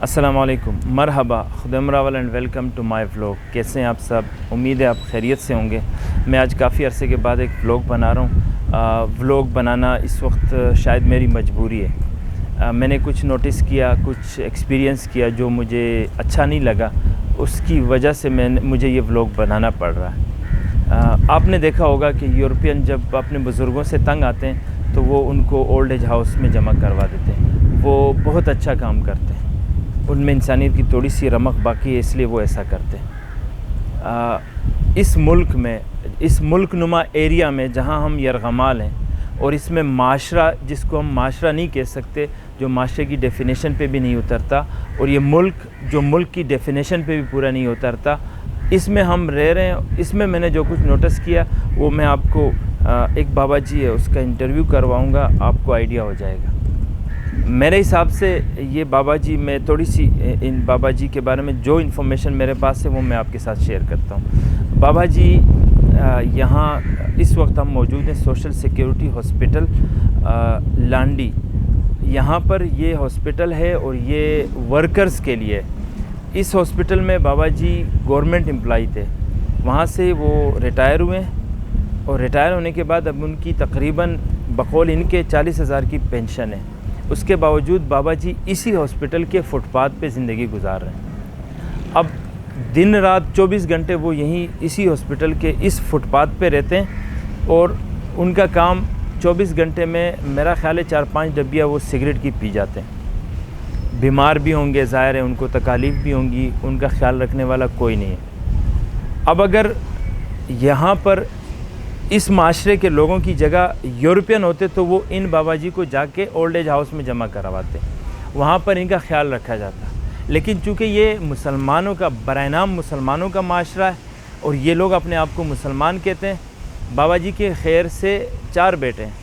अस्सलाम वालेकुम, मरहबा, खुदमरावल and welcome to my vlog. कैसे हैं आप सब? उम्मीद है आप खैरियत से होंगे। मैं आज काफ़ी अरसे के बाद एक व्लॉग बना रहा हूँ। व्लॉग बनाना इस वक्त शायद मेरी मजबूरी है। मैंने कुछ नोटिस किया, कुछ एक्सपीरियंस किया जो मुझे अच्छा नहीं लगा, उसकी वजह से मुझे ये व्लॉग बनाना पड़ रहा है। आपने देखा होगा कि यूरोपियन जब अपने बुज़ुर्गों से तंग आते हैं तो वो उनको ओल्ड एज हाउस में जमा करवा देते हैं। वो बहुत अच्छा काम करते हैं, उनमें इंसानियत की थोड़ी सी रमक बाकी है, इसलिए वो ऐसा करते हैं। इस मुल्क में, इस मुल्क नुमा एरिया में जहाँ हम यरगमाल हैं, और इसमें माशरा, जिसको हम माशरा नहीं कह सकते, जो माशरे की डेफिनेशन पे भी नहीं उतरता, और ये मुल्क जो मुल्क की डेफिनेशन पे भी पूरा नहीं उतरता, इसमें हम रह रहे हैं। इसमें मैंने जो कुछ नोटिस किया वो मैं आपको एक बाबा जी है उसका इंटरव्यू करवाऊँगा, आपको आइडिया हो जाएगा। मेरे हिसाब से ये बाबा जी, मैं थोड़ी सी इन बाबा जी के बारे में जो इन्फॉर्मेशन मेरे पास है वो मैं आपके साथ शेयर करता हूँ। बाबा जी यहाँ इस वक्त हम मौजूद हैं सोशल सिक्योरिटी हॉस्पिटल लांडी। यहाँ पर ये हॉस्पिटल है और ये वर्कर्स के लिए। इस हॉस्पिटल में बाबा जी गवर्नमेंट एम्प्लॉई थे, वहाँ से वो रिटायर हुए हैं, और रिटायर होने के बाद अब उनकी तकरीबन बकौल इनके 40,000 की पेंशन है। उसके बावजूद बाबा जी इसी हॉस्पिटल के फुटपाथ पे ज़िंदगी गुजार रहे हैं। अब दिन रात 24 घंटे वो यहीं इसी हॉस्पिटल के इस फुटपाथ पे रहते हैं, और उनका काम 24 घंटे में मेरा ख़्याल है 4-5 डब्बियाँ वो सिगरेट की पी जाते हैं। बीमार भी होंगे, ज़ाहिर है उनको तकालीफ भी होंगी, उनका ख्याल रखने वाला कोई नहीं है। अब अगर यहाँ पर इस माशरे के लोगों की जगह यूरोपियन होते तो वो इन बाबा जी को जाके ओल्ड एज हाउस में जमा करवाते, वहाँ पर इनका ख्याल रखा जाता। लेकिन चूँकि ये मुसलमानों का बरानाम मुसलमानों का माशरा है और ये लोग अपने आप को मुसलमान कहते हैं। बाबा जी के खैर से 4 बेटे हैं,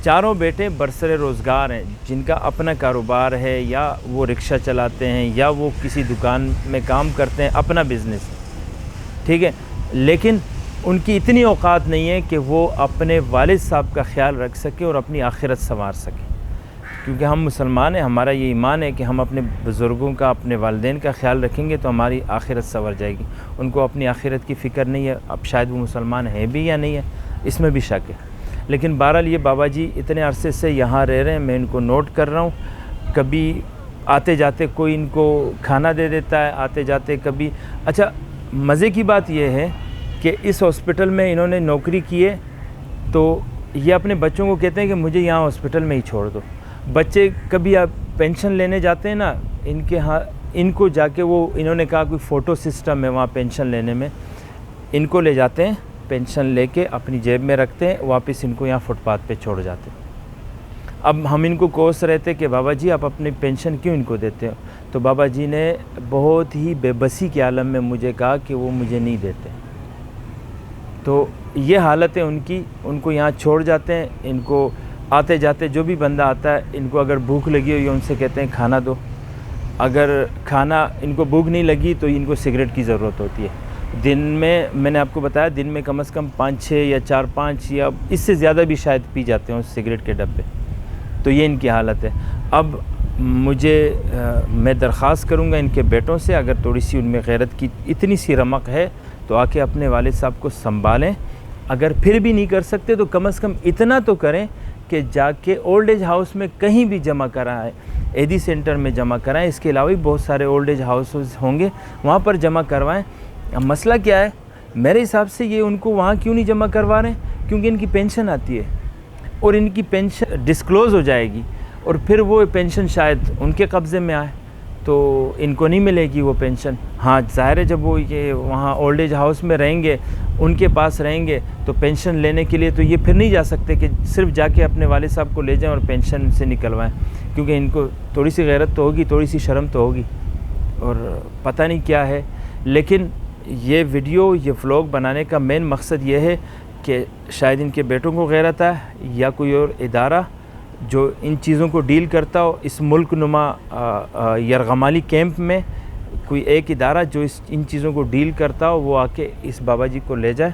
चारों बेटे बरसरे रोज़गार हैं, जिनका अपना कारोबार है, या वो रिक्शा चलाते हैं, या वो किसी दुकान में काम करते हैं, अपना बिज़नेस है, ठीक है। लेकिन उनकी इतनी औकात नहीं है कि वो अपने वालिद साहब का ख्याल रख सके और अपनी आखिरत संवार सके। क्योंकि हम मुसलमान हैं, हमारा ये ईमान है कि हम अपने बुज़ुर्गों का, अपने वालिदैन का ख्याल रखेंगे तो हमारी आखिरत संवर जाएगी। उनको अपनी आखिरत की फ़िक्र नहीं है। अब शायद वो मुसलमान है भी या नहीं है, इसमें भी शक है। लेकिन बहरहाल ये बाबा जी इतने अरसे से यहाँ रह रहे हैं, मैं इनको नोट कर रहा हूँ। कभी आते जाते कोई इनको खाना दे देता है, आते जाते कभी। अच्छा, मज़े की बात यह है कि इस हॉस्पिटल में इन्होंने नौकरी की है, तो ये अपने बच्चों को कहते हैं कि मुझे यहाँ हॉस्पिटल में ही छोड़ दो। बच्चे कभी आप पेंशन लेने जाते हैं ना, इनके यहाँ इनको जाके वो, इन्होंने कहा कोई फ़ोटो सिस्टम है वहाँ पेंशन लेने में, इनको ले जाते हैं, पेंशन लेके अपनी जेब में रखते हैं, वापस इनको यहाँ फुटपाथ पे छोड़ जाते हैं। अब हम इनको कोस रहे थे कि बाबा जी आप अपनी पेंशन क्यों इनको देते हो, तो बाबा जी ने बहुत ही बेबसी के आलम में मुझे कहा कि वो मुझे नहीं देते। तो ये हालत है उनकी, उनको यहाँ छोड़ जाते हैं। इनको आते जाते जो भी बंदा आता है, इनको अगर भूख लगी हुई है उनसे कहते हैं खाना दो। अगर खाना इनको भूख नहीं लगी तो इनको सिगरेट की ज़रूरत होती है। दिन में, मैंने आपको बताया, दिन में कम से कम 5-6 या 4-5 या इससे ज़्यादा भी शायद पी जाते हैं उस सिगरेट के डब्बे। तो ये इनकी हालत है। अब मैं दरख्वास्त करूँगा इनके बेटों से, अगर थोड़ी सी उनमें गैरत की इतनी सी रमक है तो आके अपने वालिद साहब को संभालें। अगर फिर भी नहीं कर सकते तो कम से कम इतना तो करें कि जाके ओल्ड एज हाउस में कहीं भी जमा कराएं, एडी सेंटर में जमा कराएं। इसके अलावा भी बहुत सारे ओल्ड एज हाउसेस होंगे, वहाँ पर जमा करवाएं। अब मसला क्या है, मेरे हिसाब से ये उनको वहाँ क्यों नहीं जमा करवा रहे हैं, क्योंकि इनकी पेंशन आती है और इनकी पेंशन डिस्क्लोज़ हो जाएगी, और फिर वो पेंशन शायद उनके कब्ज़े में आए तो इनको नहीं मिलेगी वो पेंशन। हाँ, ज़ाहिर है जब वो ये वहाँ ओल्ड एज हाउस में रहेंगे, उनके पास रहेंगे, तो पेंशन लेने के लिए तो ये फिर नहीं जा सकते कि सिर्फ जाके अपने वालिद साहब को ले जाएं और पेंशन से निकलवाएं, क्योंकि इनको थोड़ी सी गैरत तो होगी, थोड़ी सी शर्म तो होगी, और पता नहीं क्या है। लेकिन ये वीडियो, ये व्लॉग बनाने का मेन मकसद ये है कि शायद इनके बेटों को गैरत है, या कोई और इदारा जो इन चीज़ों को डील करता हो, इस मुल्क नुमा यरगमाली कैंप में कोई एक इदारा जो इन चीज़ों को डील करता हो, वो आके इस बाबा जी को ले जाए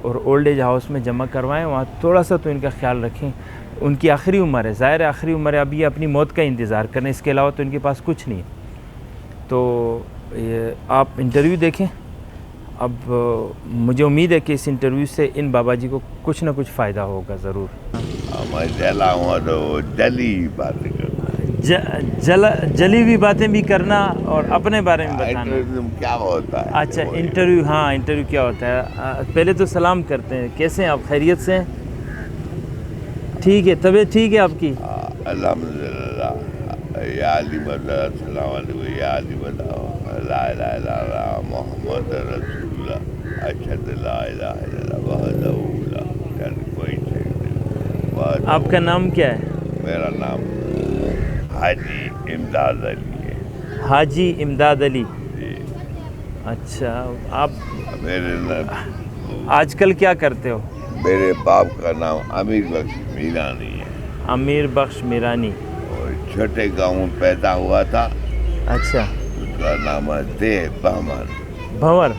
और ओल्ड एज हाउस में जमा करवाएं। वहाँ थोड़ा सा तो इनका ख्याल रखें। उनकी आखिरी उम्र है, ज़ाहिर है आखिरी उम्र है, अभी अपनी मौत का इंतज़ार करें, इसके अलावा तो इनके पास कुछ नहीं है। तो ये आप इंटरव्यू देखें। अब मुझे उम्मीद है कि इस इंटरव्यू से इन बाबा जी को कुछ ना कुछ फ़ायदा होगा ज़रूर। मैं जला हुआ तो जली बात कर जली हुई बातें भी करना और अपने बारे में बताना। इंटरव्यू क्या होता है? अच्छा, इंटरव्यू, हाँ इंटरव्यू क्या होता है। पहले तो सलाम करते हैं, कैसे हैं आप, खैरियत से हैं? ठीक है, तबीयत ठीक है आपकी? अल्हम्दुलिल्लाह। या अली मदद अस्सलाम वालेकुम, या अली मदद ला इलाहा इल्लल्लाह मुहम्मद रसूलुल्लाह अशहदु ला इलाहा इल्लल्लाह वहदहू ला शरीका लहू। आपका नाम क्या है? मेरा नाम हाजी इमदाद अली है। हाजी इमदाद अली। जी। अच्छा, आप मेरे आजकल क्या करते हो? मेरे बाप का नाम अमीर बख्श मीरानी है। अमीर बख्श मीरानी। और छोटे गांव में पैदा हुआ था। अच्छा। उसका नाम है देव बहमन। भंवर?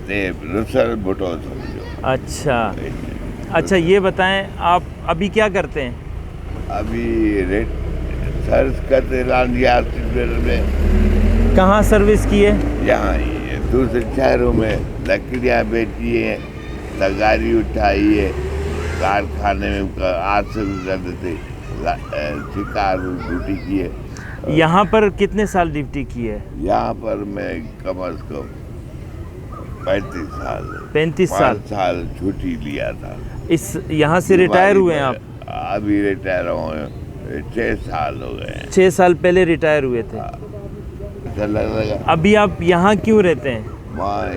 देव रुसल भुटो समझो। अच्छा। अच्छा, ये बताएं आप अभी क्या करते हैं? अभी सर्च करते लांडिया में। कहाँ सर्विस की है? यहाँ ही है, दूसरे शहरों में लकड़ियाँ बेची है, तगारी उठाई है, कारखाने में आज से करते थे, शिकार ड्यूटी की है। यहाँ पर कितने साल ड्यूटी की है? यहाँ पर मैं कम अज कम 35 साल 35 साल 5 साल छुट्टी लिया था। इस यहाँ से रिटायर हुए हैं आप? अभी रिटायर हुए 6 साल हो गए हैं। 6 साल पहले रिटायर हुए थे। अच्छा लगा। अभी आप यहाँ क्यों रहते हैं?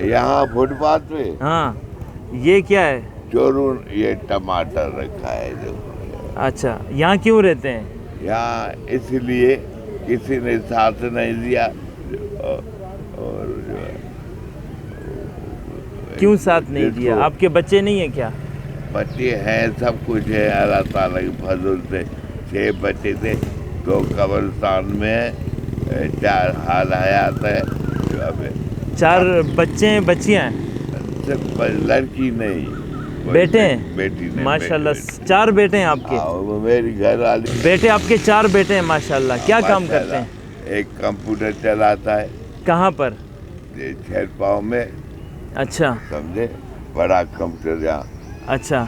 यहाँ फुटपाथ पे। हाँ, ये क्या है? चोरून ये टमाटर रखा है जो। अच्छा, यहाँ क्यों रहते हैं? यहाँ इसलिए किसी ने साथ नहीं दिया। और क्यों साथ नहीं दिया? आपके बच्चे नहीं है क्या? बच्चे हैं, सब कुछ है, अल्लाह ताला के फजल से 6 बच्चे थे। 2 कब्रिस्तान में है, 4 हाल हयात है। 4 बच्चे हैं, बच्चियाँ हैं? सिर्फ लड़की नहीं, बेटे हैं? बेटी नहीं। माशाल्लाह, 4 बेटे हैं आपके? वो मेरी घर वाली। बेटे आपके 4 बेटे हैं माशाल्लाह। क्या काम करते हैं? एक कंप्यूटर चलाता है। कहाँ पर? शेरपाव में। अच्छा। समझे, बड़ा कंप्यूटर यहाँ। अच्छा,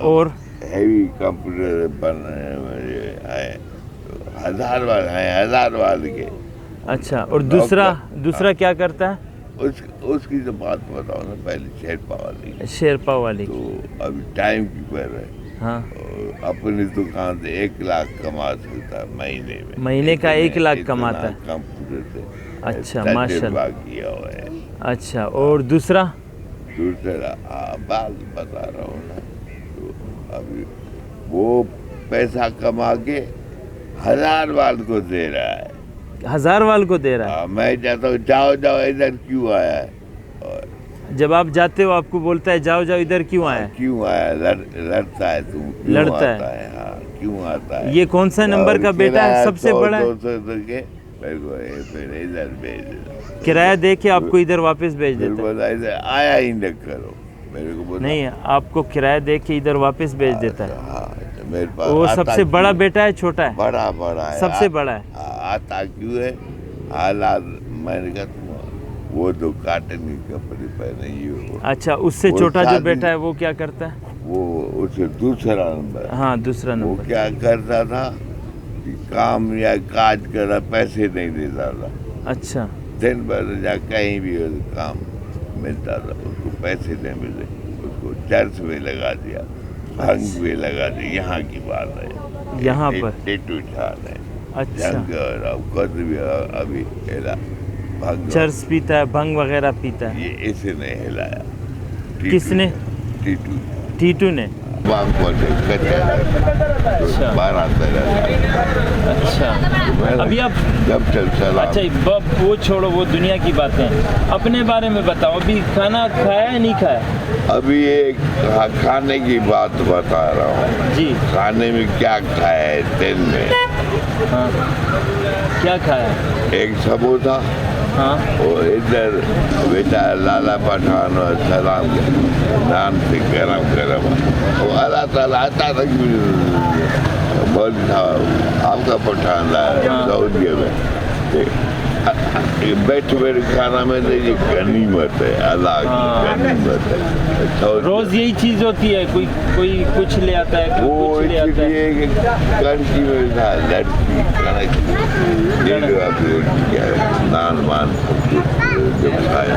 और हैवी कंप्यूटर बन है, 1000 वाले हैं, 1000 वाले के। अच्छा, और दूसरा क्या करता है? उसकी तो बात बताओ ना, पहले शेरपा वाली। शेरपा वाली तो अभी टाइम कीपर है। हाँ। अपनी दुकान से 1 लाख कमा सकता है महीने में। महीने का 1 लाख कमाता है कंप्यूटर से। अच्छा, माशाल्लाह। किया हुआ है। अच्छा, और दूसरा बात बता रहा हूँ ना। तो अभी वो पैसा कमा के 1000 वाल को दे रहा है। 1000 वाल को दे रहा है? मैं चाहता हूँ जाओ जाओ इधर क्यों आया है। और जब आप जाते हो आपको बोलता है जाओ जाओ इधर क्यों आया? क्यों आया? लड़ता है तुम। लड़ता है? हाँ, क्यों आता है? ये कौन सा नंबर का बेटा है सबसे बड़ा? इधर भेज, किराया दे के आपको इधर वापस भेज देता है? आया ही न करो मेरे को। नहीं, आपको किराया दे के इधर वापस भेज देता है। हाँ, मेरे पास वो सबसे बड़ा बेटा है, छोटा है? बड़ा है। सबसे बड़ा है। आता क्यों है? हालात मैंने कहा वो तो काटन के कपड़े पहने ही। अच्छा, उससे छोटा जो बेटा है वो क्या करता है? वो उससे दूसरा नंबर। हाँ, दूसरा नंबर। वो क्या करता था कि काम या काज कर पैसे नहीं देता था। अच्छा। दिन भर जा कहीं भी काम मिलता था, उसको पैसे नहीं मिले, उसको चर्च में लगा दिया, भंग में लगा दिया। यहाँ की बात है, यहाँ पर टेटू छान है। अच्छा। अभी हिला भंग, चर्च पीता है, भंग वगैरह पीता है? ये इसे नहीं हिलाया। किसने? टीटू। टीटू ने? बांग को अच्छा। 12-13। अच्छा, अभी आप जब चल अच्छा वो छोड़ो, वो दुनिया की बातें, अपने बारे में बताओ। अभी खाना खाया है नहीं खाया? अभी एक खाने की बात बता रहा हूँ जी। खाने में क्या खाया है दिन में? हाँ, क्या खाया? एक समोसा। हाँ। और इधर बेटा लाला पठान और सलाम नान से गरम वो अल्लाह ताला आता था बोल था आपका पठान लाया सऊदी में। बैठ बैठ खाना में तो ये गनीमत है, अल्लाह की गनीमत है। रोज यही चीज होती है, कोई कोई कुछ ले आता है, कोई वो कुछ ले आता है। इसलिए कंची में था लड़की कनक नान मान जब खाया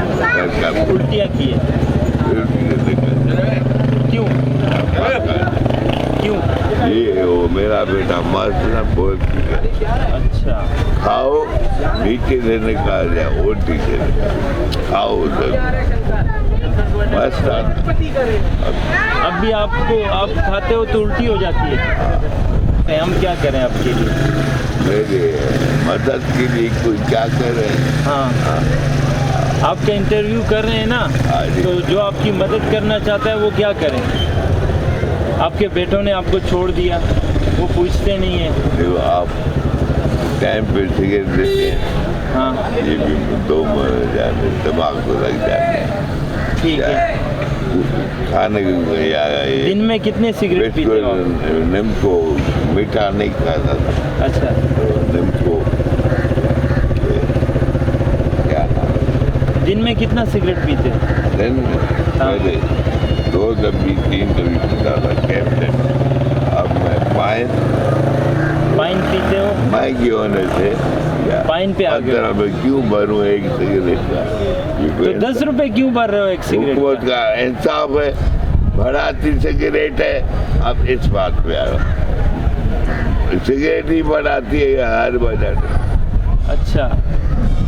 उल्टियाँ की है, क्यों क्यों? ये वो मेरा बेटा मस्त ना बोलती है, अच्छा खाओ नीचे से निकाल जाए उल्टी से खाओ उधर मस्त आता। अब भी आपको आप खाते हो तो उल्टी हो जाती है, तो हम क्या करें आपके लिए? मेरे मदद के लिए कोई क्या करे। हाँ आपका इंटरव्यू कर रहे हैं ना, तो जो आपकी मदद करना चाहता है वो क्या करें? आपके बेटों ने आपको छोड़ दिया, वो पूछते नहीं है। देखो आप टाइम पे सिगरेट देते हैं, हाँ ये भी दो जाने दिमाग को लग जाते हैं। ठीक है। खाने को दिन में कितने सिगरेट पीते हो आप? निम्को मीठा नहीं खाता था, अच्छा निम्को क्या दिन में कितना सिगरेट पीते हो? दिन में पहले 2 डब्बी 3 डब्बी पीता था कैप्टन। अब मैं पाइन पीते हो? महंगी होने से पाइन पे आ गए। 15 रुपये क्यों भरूं एक सिगरेट का? तो 10 रुपए क्यों भर रहे हो एक सिगरेट हुकूमत का इंसाफ है, बढ़ाती सिगरेट है। अब इस बात पे आ रहा, सिगरेट ही बढ़ाती है हर बजट। अच्छा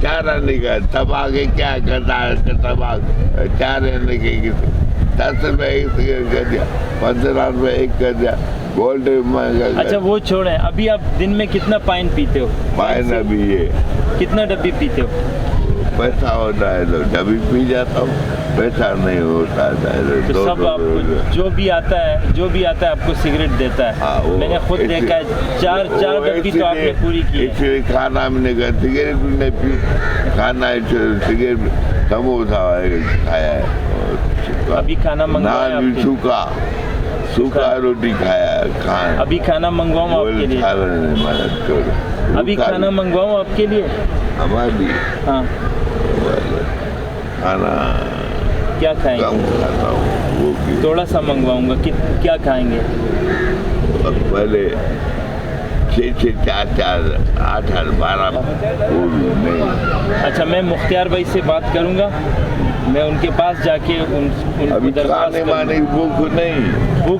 क्या रहने का तबाके क्या करता है, तबाक क्या रहने के 10 रुपए एक सिगरेट कर दिया, 15 रुपए एक कर दिया, गोल्ड महंगा। अच्छा वो छोड़ें, अभी आप दिन में कितना पाइन पीते हो? पाइन अभी ये कितना डब्बी पीते हो? पैसा होता है तो डब्बी पी जाता हूँ, पैसा नहीं होता है तो सब आपको जो भी आता है आपको सिगरेट देता है। हाँ, मैंने खुद देखा है, चार डब्बी तो आपने पूरी की है। इसलिए खाना मैंने कहा सिगरेट भी नहीं पी, खाना सिगरेट समोसा खाया है, अभी खाना मंगवाया नान भी सूखा रोटी खाया खाना। अभी खाना मंगवाऊँ आपके लिए? अभी खाना मंगवाऊँ आपके लिए? हमारी हाँ खाना क्या खाएंगे? कम खाता हूँ वो भी। थोड़ा सा मंगवाऊंगा, क्या खाएंगे? पहले 6 4 8 12 वो भी नहीं। अच्छा मैं मुख्तियार भाई से बात करूंगा, मैं उनके पास जाके अभी खाने माने की भूख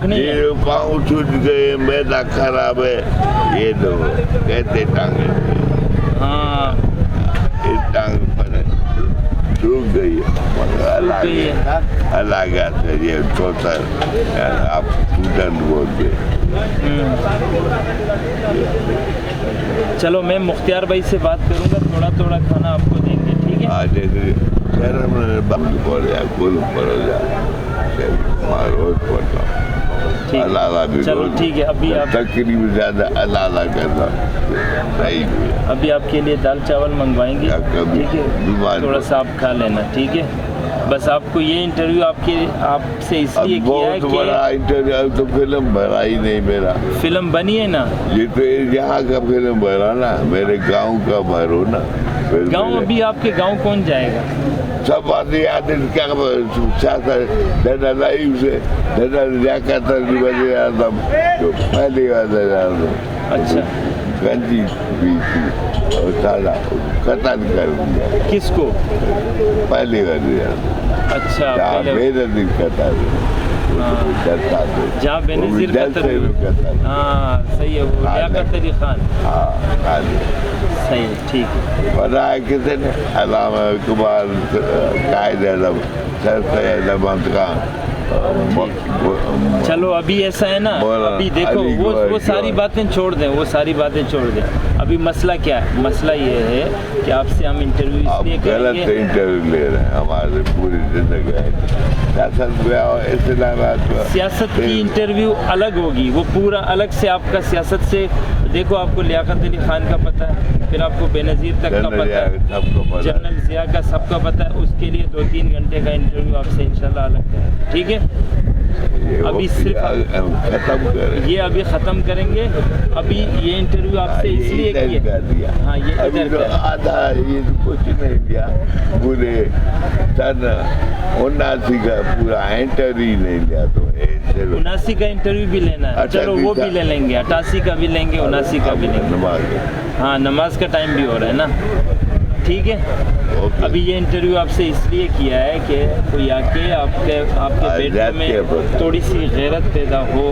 नहीं है। ये पाँव छूट गए, मैदा खराब है, ये दो कहते टांगे। हाँ इस टांग पर सूख गई है, अलग है ये छोटा आप स्टूडेंट बोलते। चलो मैं मुख्तियार भाई से बात करूंगा, थोड़ा खाना आपको देंगे, ठीक है? आज शहर में बंद पड़ जाए, कुल पड़ जाए, रोज पड़ता अलाला भी। चलो ठीक है, अभी आप तकरीब ज्यादा अलाला करना सही है। अभी आपके लिए दाल चावल मंगवाएंगे, ठीक है? थोड़ा सा आप खा लेना, ठीक है? बस आपको ये इंटरव्यू आपसे इसलिए किया है कि बहुत बड़ा इंटरव्यू, तो फिल्म बना ही नहीं मेरा। फिल्म बनी है ना? ये तो यहाँ का फिल्म बना ना, मेरे गांव का भरो ना। गांव अभी आपके गांव कौन जाएगा? सब बातें याद है क्या दादा लाइव से दादा लियाकत अली वज़ीर आज़म जो पहली वज़ीर आज़म। अच्छा गंजी भी थी और साला कतल कर दिया। किसको? पहली वज़ीर आज़म। अच्छा बेनज़ीर कतल, जहाँ बेनज़ीर कतल, हाँ सही है, वो लियाकत अली खान। हाँ सही है, ठीक है। बनाया किसी ने? अल्लामा इक़बाल, कायद आज़म, सर सैयद अहमद खान। चलो अभी ऐसा है ना, अभी देखो वो सारी बातें छोड़ दें, अभी मसला क्या है? मसला ये है कि आपसे हम इंटरव्यू इसलिए करेंगे। गलत इंटरव्यू ले रहे हैं, हमारे पूरी जिंदगी सियासत की इंटरव्यू अलग होगी, वो पूरा अलग से आपका सियासत से देखो आपको लियाकत अली खान का पता है, फिर आपको बेनज़ीर तक का पता है, जनरल ज़िया का सबका पता है। उसके लिए 2-3 घंटे का इंटरव्यू आपसे इंशाल्लाह लगता है, ठीक है। अभी सिर्फ खत्म करें, ये अभी ख़त्म करेंगे। अभी ये इंटरव्यू आपसे इसलिए किया, हाँ ये अभी इधर तो का आधा ये तो कुछ नहीं दिया, पूरे सन 79 का पूरा इंटरव्यू नहीं लिया। तो 79 का इंटरव्यू भी लेना है, चलो वो भी ले लेंगे, 88 का भी लेंगे, 79 का भी लेंगे। हाँ नमाज का टाइम भी हो रहा है ना, ठीक है। अभी ये इंटरव्यू आपसे इसलिए किया है कि कोई आके आपके बेटे में थोड़ी सी गैरत पैदा हो,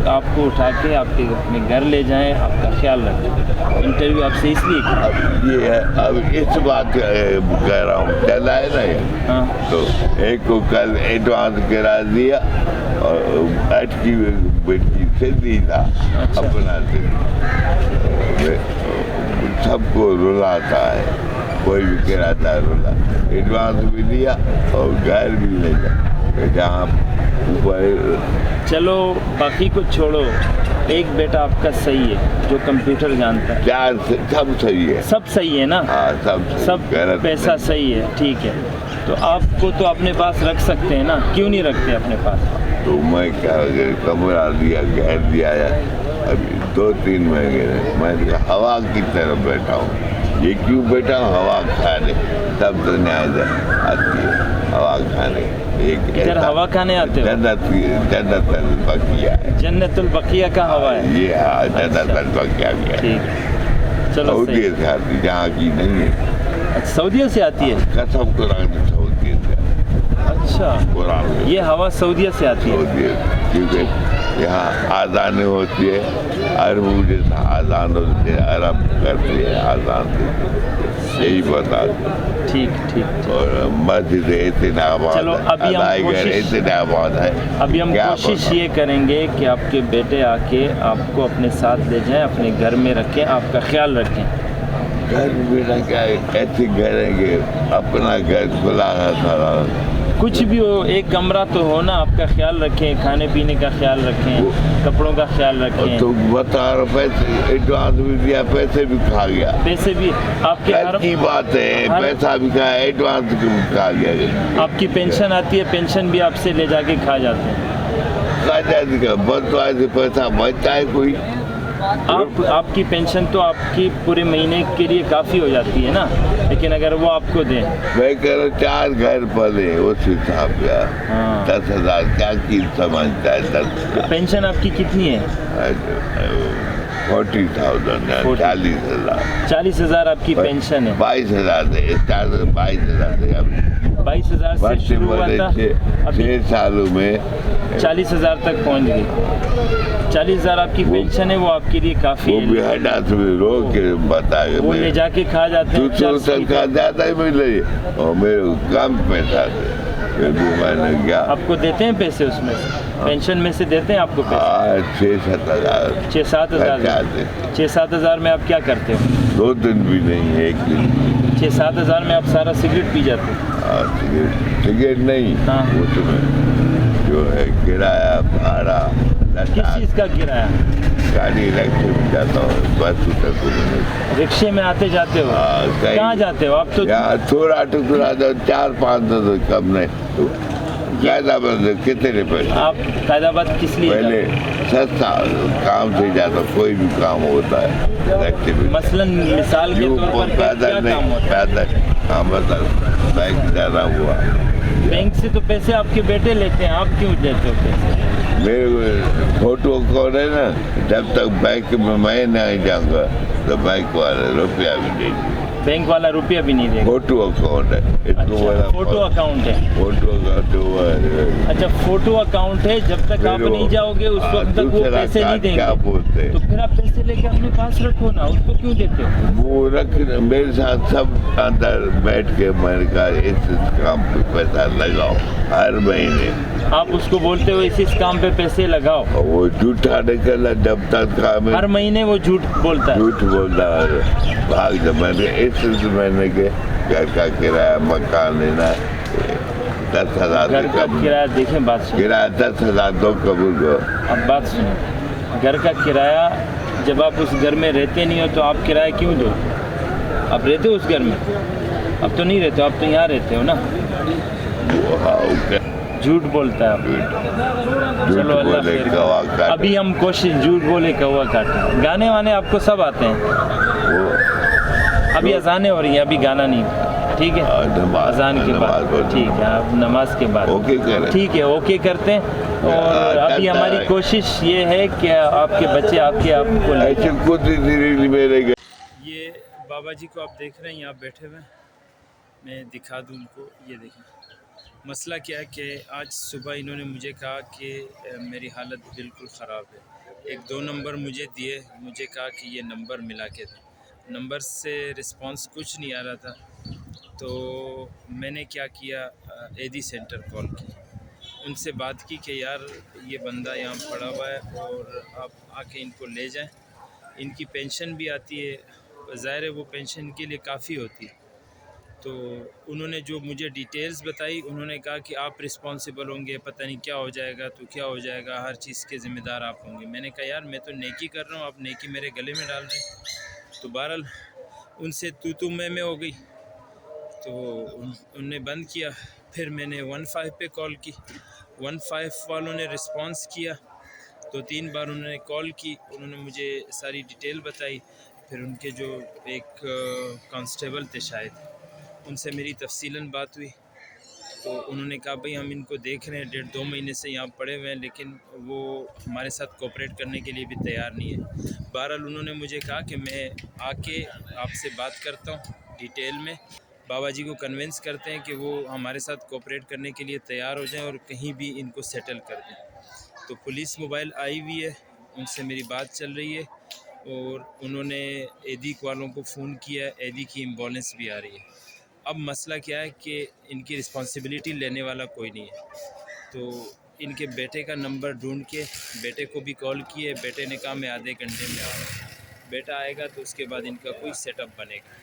आपको उठा के आपके अपने घर ले जाएं, आपका ख्याल रखें। इंटरव्यू आपसे इसलिए किया। अब ये है, अब इस बात कह रहा हूँ, चला है ना ये। हाँ तो एक को कल एडवांस करा दिया और अटकी बेटी से दी था। अच्छा। अपना से सबको रुलाता है, कोई भी कराता है रुला। एडवांस भी दिया और घर भी ले जा जहाँ ऊपर। चलो बाकी को छोड़ो, एक बेटा आपका सही है जो कंप्यूटर जानता है, चार सब सही है, सब सही है ना। हाँ सब पैसा सही है, ठीक है। तो आपको तो अपने पास रख सकते हैं ना, क्यों नहीं रखते अपने पास? तो मैं क्या कमरा दिया, घर दिया है, अभी 2-3 महीने मैं हवा की तरफ बैठा हूँ। ये क्यों बैठा हूँ? हवा खाने, तब तो न्याय आती है हवा खाने। एक इधर हवा खाने आते हो? जन्नतुल बकिया है, जन्नतुल बकिया का हवा है ये। हाँ जन्नतुल बकिया भी है, ठीक है। चलो सऊदी से आती, जहाँ की नहीं है। अच्छा सऊदीया से आती है? कसम कुरान सऊदी से। अच्छा कुरान में ये हवा सऊदीया से आती है? सऊदी, क्योंकि यहाँ आज़ान होती है, अरब जैसा आज़ान होती है, अरब करते हैं आज़ान, यही बता। ठीक ठीक। और मस्जिद इतनाबाद, चलो अभी इतनाबाद है। अभी हम कोशिश ये करेंगे कि आपके बेटे आके आपको अपने साथ ले जाएं, अपने घर में रखें, आपका ख्याल रखें। घर में ना क्या ऐसे घर है कि अपना घर खुला था, कुछ भी हो, एक कमरा तो हो ना, आपका ख्याल रखें, खाने पीने का ख्याल रखें, कपड़ों का ख्याल रखें। तो बता रहा, पैसे एडवांस भी दिया, पैसे भी खा गया। पैसे भी आपके घर की बात है, पैसा भी खा, एडवांस भी खा गया। आपकी पेंशन आती है, पेंशन भी आपसे ले जाके खा जाते हैं। खा जाते, बदवा से पैसा बचता है कोई? आपकी पेंशन तो आपकी पूरे महीने के लिए काफ़ी हो जाती है ना, लेकिन अगर वो आपको दें। मैं कह रहा 4 घर पले उस हिसाब का। हाँ। 10,000 क्या की समझता है? 10 पेंशन आपकी कितनी है? 40,000 40,000। 40,000 आपकी पेंशन है? 22,000 है, 22,000 है। 22,000 से शुरू हुआ था, अभी 6 सालों में 40,000 तक पहुंच गई। 40,000 आपकी पेंशन है, वो आपके लिए काफ़ी वो है। भी हटा तुम्हें रोक के बताएगा, वो ले जाके खा जाते हैं। 200 का ज़्यादा ही मिले और मेरे कम पैसा थे, फिर भी मैंने क्या। आपको देते हैं पैसे उसमें से? पेंशन में से देते हैं आपको पैसे? 6-7 हज़ार। 6-7 हज़ार। 6-7 हज़ार में आप क्या करते हो? 2 दिन भी नहीं, 1 दिन। 6-7 हज़ार में आप सारा सिगरेट पी जाते हो? सिगरेट नहीं, हाँ। उसमें जो है किराया भाड़ा। किस चीज़ का किराया? गाड़ी रख के जाता हूँ, बस तक रिक्शे में आते जाते हो? कहाँ जाते हो आप? तो थोड़ा टुकड़ा 4-5 तो कम नहीं। कायदाबाद कितने पैसे? आप कायदाबाद किस लिए? पहले सस्ता काम से जाता, कोई भी काम होता है। मसलन मिसाल के तौर पर क्या काम होता है? बैंक जाना हुआ। बैंक से तो पैसे आपके बेटे लेते हैं, आप क्यों देते हो पैसे? मेरे फोटो कौन है ना, जब तक बैंक में मैं नहीं जाऊँगा तो बैंक वाले रुपया भी नहीं देंगे। बैंक वाला रुपया भी नहीं देगा? फोटो अकाउंट है। अच्छा, फोटो अकाउंट है। Photo account. अच्छा फोटो अकाउंट है, जब तक आप नहीं जाओगे उस वक्त तक वो पैसे नहीं देंगे। क्या बोलते हैं? तो फिर आप पैसे लेके अपने पास रखो ना, उसको क्यों देते हो? वो रख, मेरे साथ सब अंदर बैठ के मैंने कहा इस काम पे पैसा लगाओ हर महीने। आप उसको बोलते हो इस काम पे पैसे लगाओ, और वो झूठा निकला जब तक काम। हर महीने वो झूठ बोलता है। झूठ बोलता है, भाग जा। मैंने इस महीने के घर का किराया मकान लेना 10,000 घर का किराया। देखें बात सुनिए, किराया 10,000 दो कबूल को। अब बात सुनिए, घर का किराया जब आप उस घर में रहते नहीं हो तो आप किराया क्यों दो? आप रहते हो उस घर में? अब तो नहीं रहते हो, आप तो यहाँ रहते हो ना। झूठ बोलता है आप। चलो अल्लाह खैर। अभी हम कोशिश झूठ बोले कौवा काटे। गाने वाने आपको सब आते हैं? अभी अजानें हो रही हैं, अभी गाना नहीं, ठीक है? अजान के बाद ठीक है, आप नमाज के बाद ठीक है, ओके करते हैं। और अभी हमारी कोशिश ये है कि आपके बच्चे आपको ये बाबा जी को आप देख रहे हैं यहाँ बैठे हुए, मैं दिखा दूँ उनको। ये देखें, मसला क्या है कि आज सुबह इन्होंने मुझे कहा कि मेरी हालत बिल्कुल ख़राब है। 1-2 नंबर मुझे दिए, मुझे कहा कि ये नंबर मिला के दें। नंबर से रिस्पांस कुछ नहीं आ रहा था, तो मैंने क्या किया, एडी सेंटर कॉल की, उनसे बात की कि यार ये बंदा यहाँ पड़ा हुआ है और आप आके इनको ले जाएं। इनकी पेंशन भी आती है, ज़ाहिर है वो पेंशन के लिए काफ़ी होती है। तो उन्होंने जो मुझे डिटेल्स बताई, उन्होंने कहा कि आप रिस्पॉन्सिबल होंगे, पता नहीं क्या हो जाएगा तो क्या हो जाएगा, हर चीज़ के ज़िम्मेदार आप होंगे। मैंने कहा यार मैं तो नेकी कर रहा हूँ, आप नेकी मेरे गले में डाल रहे हैं। तो बहरहाल उनसे तू मैं हो गई, तो उनने बंद किया। फिर मैंने 15 पे कॉल की, 15 वालों ने रिस्पांस किया। 2-3 बार उन्होंने कॉल की, उन्होंने मुझे सारी डिटेल बताई। फिर उनके जो एक कांस्टेबल थे शायद, उनसे मेरी तफसीलन बात हुई, तो उन्होंने कहा भाई हम इनको देख रहे हैं, 1.5-2 महीने से यहाँ पड़े हुए हैं, लेकिन वो हमारे साथ कोऑपरेट करने के लिए भी तैयार नहीं है। बहरहाल उन्होंने मुझे कहा कि मैं आके आपसे बात करता हूँ डिटेल में, बाबा जी को कन्विंस करते हैं कि वो हमारे साथ कोऑपरेट करने के लिए तैयार हो जाएं और कहीं भी इनको सेटल कर दें। तो पुलिस मोबाइल आई हुई है, उनसे मेरी बात चल रही है और उन्होंने एदी वालों को फ़ोन किया है, एदी की एम्बुलेंस भी आ रही है। अब मसला क्या है कि इनकी रिस्पॉन्सिबिलिटी लेने वाला कोई नहीं है, तो इनके बेटे का नंबर ढूंढ के बेटे को भी कॉल किए। बेटे ने कहा मैं आधे घंटे में आ रहा हूँ। बेटा आएगा तो उसके बाद इनका कोई सेटअप बनेगा।